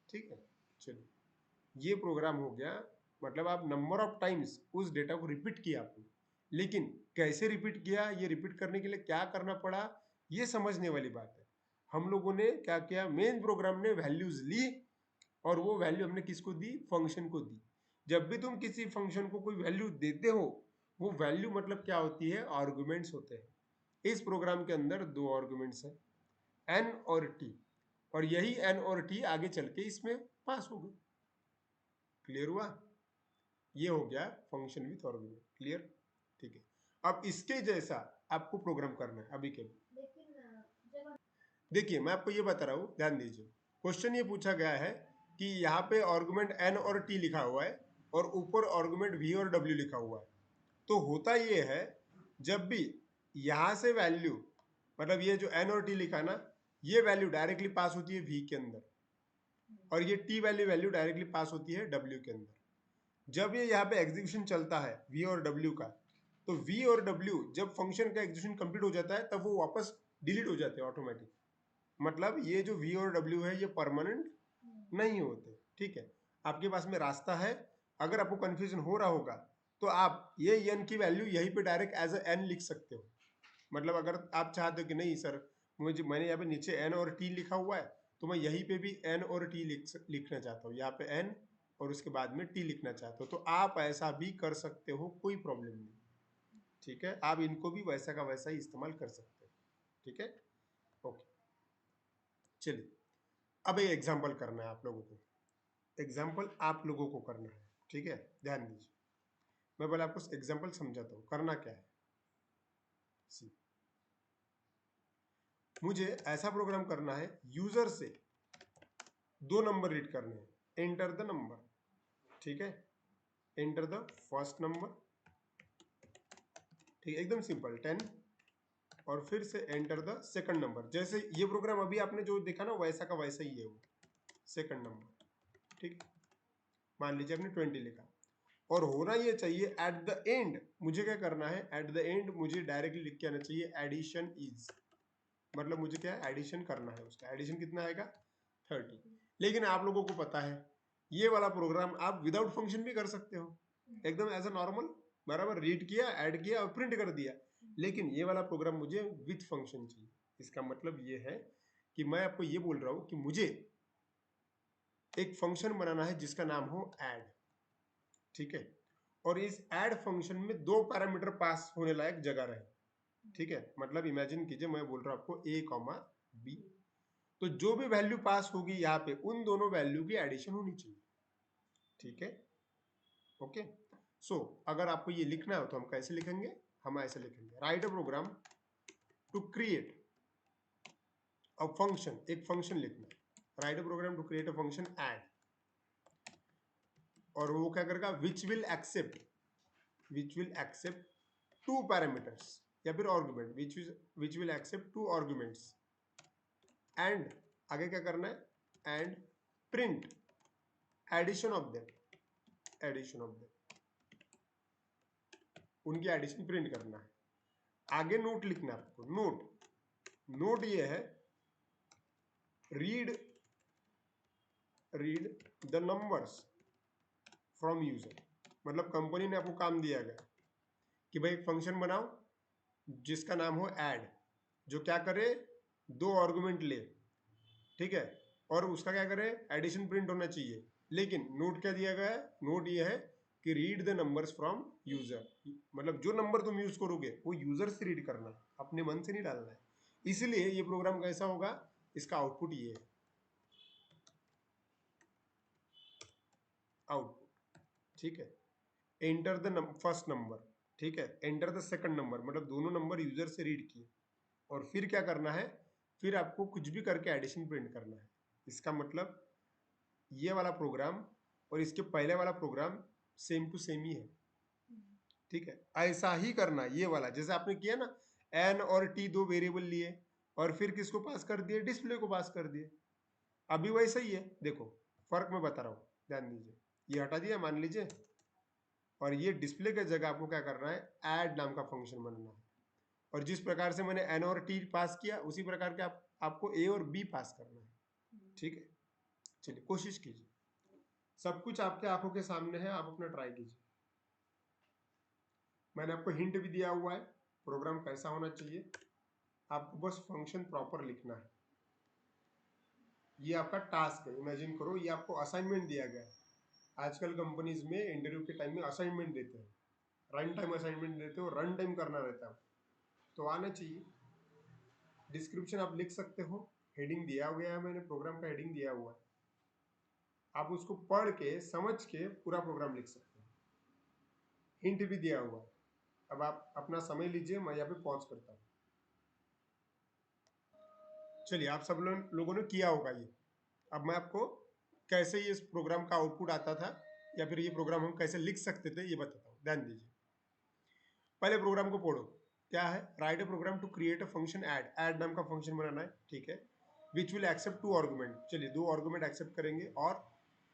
ठीक है। चलिए ये प्रोग्राम हो गया, मतलब आप नंबर ऑफ टाइम्स उस डेटा को रिपीट किया आपने, लेकिन कैसे रिपीट किया, ये रिपीट करने के लिए क्या करना पड़ा, ये समझने वाली बात है। हम लोगों ने क्या किया, मेन प्रोग्राम ने वैल्यूज ली और वो वैल्यू हमने किसको दी, फंक्शन को दी। जब भी तुम किसी फंक्शन को कोई वैल्यू देते हो, वो वैल्यू मतलब क्या होती है, आर्गुमेंट्स होते हैं। इस प्रोग्राम के अंदर 2 आर्गुमेंट्स हैं, n और t, और यही n और t आगे चल के इसमें पास हो गए। क्लियर हुआ, ये हो गया फंक्शन विथ आर्गुमेंट, क्लियर, ठीक है। अब इसके जैसा आपको प्रोग्राम करना है अभी के लिए। देखिए मैं आपको ये बता रहा हूँ, ध्यान दीजिए। क्वेश्चन ये पूछा गया है कि यहाँ पे आर्गुमेंट n और t लिखा हुआ है और ऊपर आर्गुमेंट v और w लिखा हुआ है। तो होता ये है, जब भी यहाँ से वैल्यू, मतलब ये जो n और t लिखा ना, ये वैल्यू डायरेक्टली पास होती है v के अंदर, और ये t वैल्यू डायरेक्टली पास होती है w के अंदर। जब ये यहाँ पे एग्जीक्यूशन चलता है v और w का, तो v और w जब फंक्शन का एग्जीक्यूशन कंप्लीट हो जाता है तब वो वापस डिलीट हो जाते हैं ऑटोमेटिक। मतलब ये जो v और w है ये परमानेंट नहीं होते, ठीक है। आपके पास में रास्ता है, अगर आपको कंफ्यूजन हो रहा होगा तो आप ये n की वैल्यू यहीं पे डायरेक्ट एज अ n लिख सकते हो। मतलब अगर आप चाहते हो कि नहीं सर मैंने यहाँ पे नीचे n और t लिखा हुआ है, तो मैं यहीं पे भी n और t लिखना चाहता हूँ, यहाँ पे n और उसके बाद में t लिखना चाहते हो, तो आप ऐसा भी कर सकते हो, कोई प्रॉब्लम नहीं, ठीक है। आप इनको भी वैसा का वैसा ही इस्तेमाल कर सकते हो, ठीक है, ओके। चलिए अब एक एग्जाम्पल करना है आप लोगों को, एग्जाम्पल आप लोगों को करना है, ठीक है। ध्यान दीजिए, मैं पहले आपको एग्जाम्पल समझाता हूँ करना क्या है। सी, मुझे ऐसा प्रोग्राम करना है, यूजर से 2 नंबर रीड करने हैं, एंटर द नंबर, ठीक है, एंटर द फर्स्ट नंबर, ठीक है, एकदम सिंपल 10, और फिर से एंटर द सेकंड नंबर। जैसे ये प्रोग्राम अभी आपने जो देखा ना वैसा का वैसा ही है वो, सेकंड नंबर, ठीक। मान लीजिए आपने 20 लिखा, और होना ये चाहिए एट द एंड, मुझे क्या करना है, एट द एंड मुझे डायरेक्टली लिख के आना चाहिए एडिशन इज, मतलब मुझे क्या एडिशन करना है, उसका एडिशन कितना आएगा 30। लेकिन आप लोगों को पता है ये वाला प्रोग्राम आप विदाउट फंक्शन भी कर सकते हो, एकदम एज अ नॉर्मल, बराबर, रीड किया, ऐड किया और प्रिंट कर दिया। लेकिन ये वाला प्रोग्राम मुझे विथ फंक्शन चाहिए। इसका मतलब ये है कि मैं आपको ये बोल रहा हूं कि मुझे एक फंक्शन बनाना है जिसका नाम हो ऐड, ठीक है, और इस ऐड फंक्शन में 2 पैरामीटर पास होने लायक जगह रहे, ठीक है। मतलब इमेजिन कीजिए मैं बोल रहा हूं आपको a कॉमा b, तो जो भी वैल्यू पास होगी यहाँ पे उन दोनों वैल्यू की एडिशन होनी चाहिए, ठीक है, ओके। सो अगर आपको ये लिखना हो तो हम कैसे लिखेंगे, हम ऐसे लिखेंगे, write a program to create a function, एक फंक्शन लिखना, write a program to create a function add, और वो क्या करेगा, which will accept two parameters या फिर argument, which will accept two arguments, and आगे क्या करना है, and print addition of them, उनकी एडिशन प्रिंट करना है। आगे नोट लिखना है आपको, नोट ये है, read the numbers from user, मतलब कंपनी ने आपको काम दिया गया कि भाई एक फंक्शन बनाओ जिसका नाम हो ऐड, जो क्या करे, 2 आर्गुमेंट ले, ठीक है, और उसका क्या करे, एडिशन प्रिंट होना चाहिए। लेकिन नोट क्या दिया गया है, नोट ये है कि read the numbers from user, मतलब जो नंबर तुम यूज करोगे वो यूजर से रीड करना है, अपने मन से नहीं डालना है। इसलिए ये प्रोग्राम कैसा होगा, इसका आउटपुट ये है, आउटपुट, ठीक है। एंटर द फर्स्ट नंबर, ठीक है, एंटर द सेकंड नंबर, मतलब दोनों नंबर यूजर से रीड किए, और फिर क्या करना है, फिर आपको कुछ भी करके एडिशन प्रिंट करना है। इसका मतलब ये वाला प्रोग्राम और इसके पहले वाला प्रोग्राम सेम टू सेम ही है, ठीक है। ऐसा ही करना ये वाला, जैसे आपने किया ना, एन और टी 2 वेरिएबल लिए और फिर किसको पास कर दिए, डिस्प्ले को पास कर दिए। अभी वैसा ही है, देखो फर्क मैं बता रहा हूँ, ध्यान दीजिए। ये हटा दिया मान लीजिए, और ये डिस्प्ले के जगह आपको क्या करना है, ऐड नाम का फंक्शन बनाना है, और जिस प्रकार से मैंने एन और टी पास किया उसी प्रकार के आपको ए और बी पास करना है, ठीक है। चलिए कोशिश कीजिए, सब कुछ आपके आंखों के सामने है, आप अपना ट्राई कीजिए। मैंने आपको हिंट भी दिया हुआ है प्रोग्राम कैसा होना चाहिए, आपको बस फंक्शन प्रॉपर लिखना है। ये आपका टास्क है, इमेजिन करो ये आपको असाइनमेंट दिया गया है। आजकल कंपनीज में इंटरव्यू के टाइम में असाइनमेंट देते हैं, रन टाइम असाइनमेंट देते हो, रन टाइम करना रहता है, तो आना चाहिए। डिस्क्रिप्शन आप लिख सकते हो, हेडिंग दिया गया है, मैंने प्रोग्राम का हेडिंग दिया हुआ है, आप उसको पढ़ के समझ के पूरा प्रोग्राम लिख सकते हो, हिंट भी दिया हुआ है। अब आप अपना समय लीजिए, मैं यहाँ पे पॉज करता हूँ। चलिए आप सब लोगों ने किया होगा ये। अब मैं आपको कैसे ये इस प्रोग्राम का आउटपुट आता था या फिर ये प्रोग्राम हम कैसे लिख सकते थे ये बताता हूँ, ध्यान दीजिए। पहले प्रोग्राम को पढ़ो, क्या है, write a program to create a function add नाम का फंक्शन बनाना है, ठीक है। विच विल एक्सेप्ट 2 आर्गुमेंट, चलिए 2 आर्गुमेंट एक्सेप्ट करेंगे और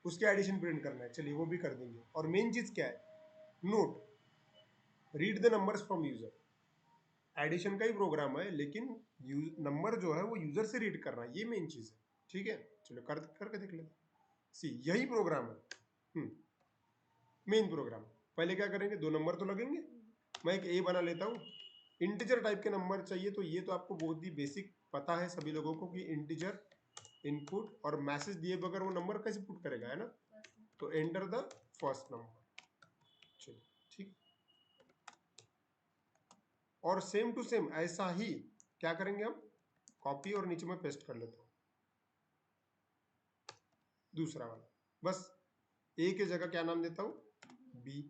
उसके एडिशन प्रिंट करना है, चलिए वो भी कर देंगे। और मेन चीज क्या है, note read the numbers from user, addition का ही प्रोग्राम है लेकिन नंबर जो है वो यूजर से रीड करना है, ये मेन चीज है, ठीक है। चलो करके देख लेते, सी यही प्रोग्राम है, मेन प्रोग्राम। पहले क्या करेंगे, 2 नंबर तो लगेंगे, मैं एक ए बना लेता हूँ। इंटीजर टाइप के नंबर चाहिए, तो ये तो आपको बहुत ही बेसिक पता है सभी लोगों को कि इंटीजर इनपुट और मैसेज दिए बगैर वो नंबर कैसे पुट करेगा, है ना। तो एंटर द फर्स्ट नंबर, चलिए ठीक। और सेम टू सेम ऐसा ही क्या करेंगे हम, कॉपी और नीचे में पेस्ट कर लेता हूँ दूसरा वाला, बस ए के जगह क्या नाम देता हूँ, बी,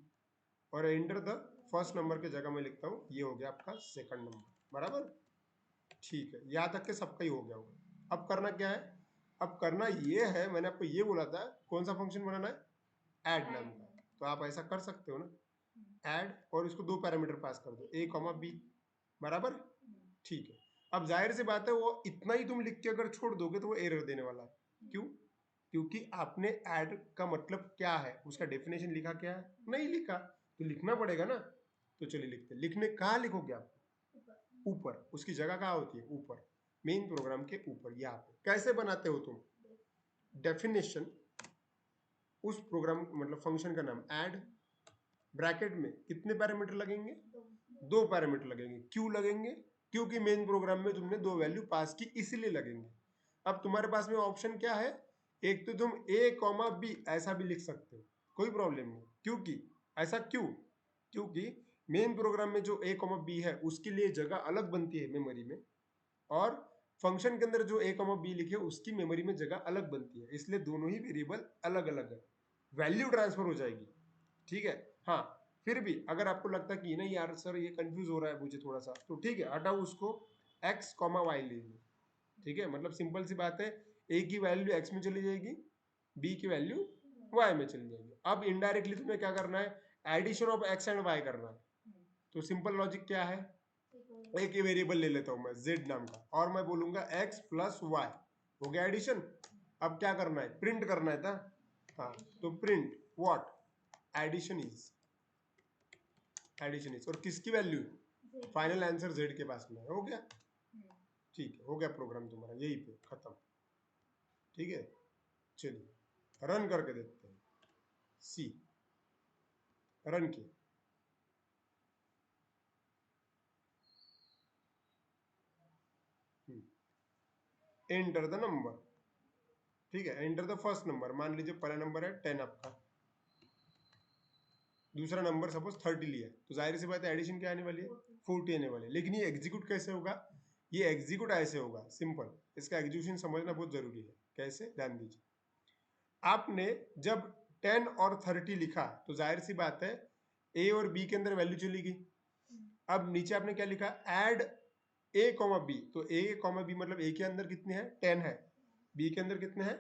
और एंटर द फर्स्ट नंबर के जगह में लिखता हूँ, ये हो गया आपका सेकंड नंबर, बराबर, ठीक है। यहाँ तक के सबका ही हो गया होगा। अब करना क्या है, अब करना ये है, मैंने आपको ये बोला था कौन सा फंक्शन बनाना है, ऐड नाम का, तो आप ऐसा कर सकते हो ना, ऐड, और इसको 2 पैरामीटर पास कर दो, ए कॉमा बी, बराबर, ठीक है। अब जाहिर सी बात है वो इतना ही तुम लिख के अगर छोड़ दोगे तो वो एरर देने वाला है, क्यों, क्योंकि आपने ऐड का मतलब क्या है उसका डेफिनेशन लिखा, क्या है नहीं लिखा, तो लिखना पड़ेगा ना। तो चलिए लिखते, लिखने कहाँ लिखोगे आप, ऊपर, उसकी जगह कहाँ होती है, ऊपर, मेन प्रोग्राम के ऊपर। यहाँ पे कैसे बनाते हो तुम, डेफिनेशन, उस प्रोग्राम मतलब फंक्शन का नाम ऐड, ब्रैकेट में कितने पैरामीटर लगेंगे, 2 पैरामीटर लगेंगे। क्यों लगेंगे, क्योंकि मेन प्रोग्राम में तुमने 2 वैल्यू पास की इसलिए लगेंगे। अब तुम्हारे पास में ऑप्शन क्या है, एक तो तुम ए कॉमा बी ऐसा भी लिख सकते हो, कोई प्रॉब्लम नहीं, क्योंकि ऐसा क्यों, क्योंकि मेन प्रोग्राम में जो ए कॉमा बी है उसके लिए जगह अलग बनती है मेमोरी में, और फंक्शन के अंदर जो ए कॉमा बी लिखे उसकी मेमोरी में जगह अलग बनती है, इसलिए दोनों ही वेरिएबल अलग अलग है, वैल्यू ट्रांसफर हो जाएगी, ठीक है। हाँ, फिर भी अगर आपको लगता है कि नहीं यार सर ये कंफ्यूज हो रहा है मुझे थोड़ा सा, तो ठीक है हटाओ उसको, एक्स कॉमा वाई लीजिए, ठीक है। मतलब सिंपल सी बात है, ए की वैल्यू एक्स में चली जाएगी, बी की वैल्यू वाई में चली जाएगी। अब इनडायरेक्टली तुम्हें क्या करना है, addition of X and Y करना है। तो सिंपल लॉजिक क्या है, एक ही वेरिएबल ले लेता हूं मैं z नाम का, और मैं बोलूंगा x प्लस वाई, हो गया एडिशन। अब क्या करना है, प्रिंट करना है था, हाँ, तो print what, addition is, addition is, और किसकी वैल्यू, फाइनल आंसर z के पास में, हो गया। ठीक है, हो गया प्रोग्राम तुम्हारा यही पे खत्म, ठीक है। चलिए रन करके देखते हैं, सी रन किया, एंटर द नंबर, ठीक है, एंटर द फर्स्ट नंबर, मान लीजिए पहला नंबर है 10 आपका, दूसरा नंबर सपोज 30 लिया, तो जाहिर सी बात है एडिशन क्या आने वाली है, 40 आने वाली है। लेकिन ये एग्जीक्यूट कैसे होगा, ये एग्जीक्यूट ऐसे होगा, सिंपल, इसका एग्जीक्यूशन समझना बहुत जरूरी है। कैसे, ध्यान दीजिए, आपने जब 10 और 30 लिखा तो जाहिर सी बात है ए और बी के अंदर वैल्यू चली गई। अब नीचे आपने क्या लिखा, एड ए कॉमा बी, तो ए कॉमा बी मतलब ए के अंदर कितने हैं, 10 है, बी के अंदर कितने हैं,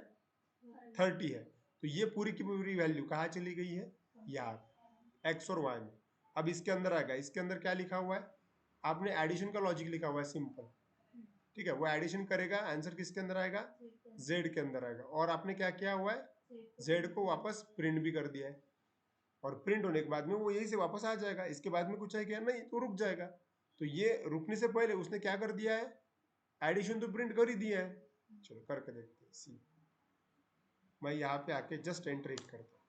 30 है, तो ये पूरी की पूरी वैल्यू कहाँ चली गई है, यहाँ एक्स और वाई में। अब इसके अंदर आएगा, इसके अंदर क्या लिखा हुआ है, आपने एडिशन का लॉजिक लिखा हुआ है सिंपल, ठीक है, वो एडिशन करेगा, आंसर किसके अंदर आएगा, जेड के अंदर आएगा। और आपने क्या किया हुआ है, जेड को वापस प्रिंट भी कर दिया है, और प्रिंट होने के बाद में वो यही से वापस आ जाएगा, इसके बाद में कुछ है क्या, नहीं, तो रुक जाएगा। तो ये रुकने से पहले उसने क्या कर दिया है, एडिशन तो प्रिंट कर ही दिया है। चलो करके देखते हैं, सी मैं यहाँ पे आके जस्ट एंटर हिट करता हूँ,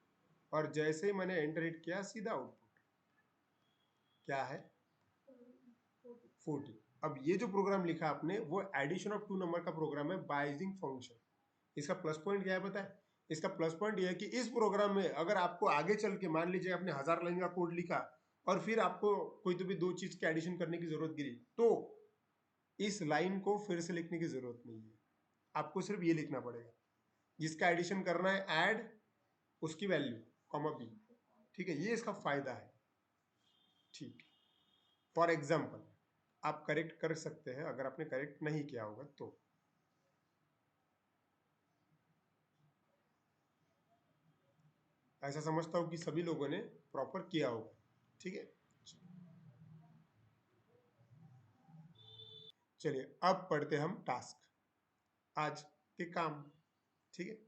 और जैसे ही मैंने एंटर हिट किया सीधा आउटपुट क्या है, 40। अब ये जो प्रोग्राम लिखा आपने वो एडिशन ऑफ टू नंबर का प्रोग्राम है बाय यूजिंग फंक्शन। इसका प्लस पॉइंट क्या है पता है, इसका प्लस पॉइंट ये है कि इस प्रोग्राम में अगर आपको आगे चल के मान लीजिए आपने 1000 लाइन का कोड लिखा और फिर आपको कोई तो भी दो चीज की एडिशन करने की जरूरत गिरी, तो इस लाइन को फिर से लिखने की जरूरत नहीं है, आपको सिर्फ ये लिखना पड़ेगा, जिसका एडिशन करना है ऐड उसकी वैल्यू कॉमा बी, ठीक है, ये इसका फायदा है। ठीक, फॉर एग्जाम्पल आप करेक्ट कर सकते हैं अगर आपने करेक्ट नहीं किया होगा तो, ऐसा समझता हूं कि सभी लोगों ने प्रॉपर किया होगा, ठीक है। चलिए अब पढ़ते हम टास्क, आज के काम, ठीक है।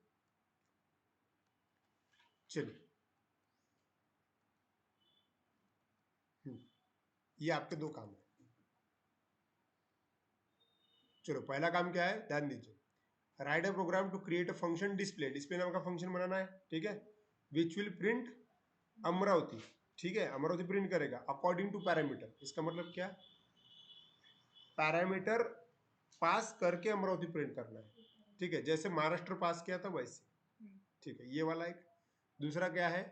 चलिए ये आपके दो काम है। चलो पहला काम क्या है, ध्यान दीजिए, write a program to create a function display, display नाम का फंक्शन बनाना है, ठीक है, विच विल प्रिंट अमरावती, ठीक है, अमरावती प्रिंट करेगा अकॉर्डिंग टू पैरामीटर। इसका मतलब क्या, पैरामीटर पास करके अमरावती प्रिंट करना है, ठीक है, जैसे महाराष्ट्र पास किया था वैसे, ठीक है, ये वाला एक। दूसरा क्या है,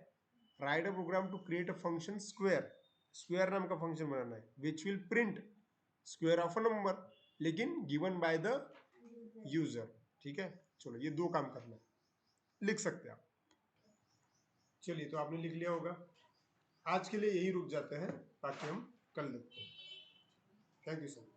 write a program to create a function square, square नाम का फंक्शन बनाना है, which will print square of a number, लेकिन गिवन बाय द यूजर, ठीक है। चलो ये दो काम करना है, लिख सकते हैं आप। चलिए तो आपने लिख लिया होगा, आज के लिए यही रुक जाते हैं, ताकि हम कल देखते हैं। Thank you sir.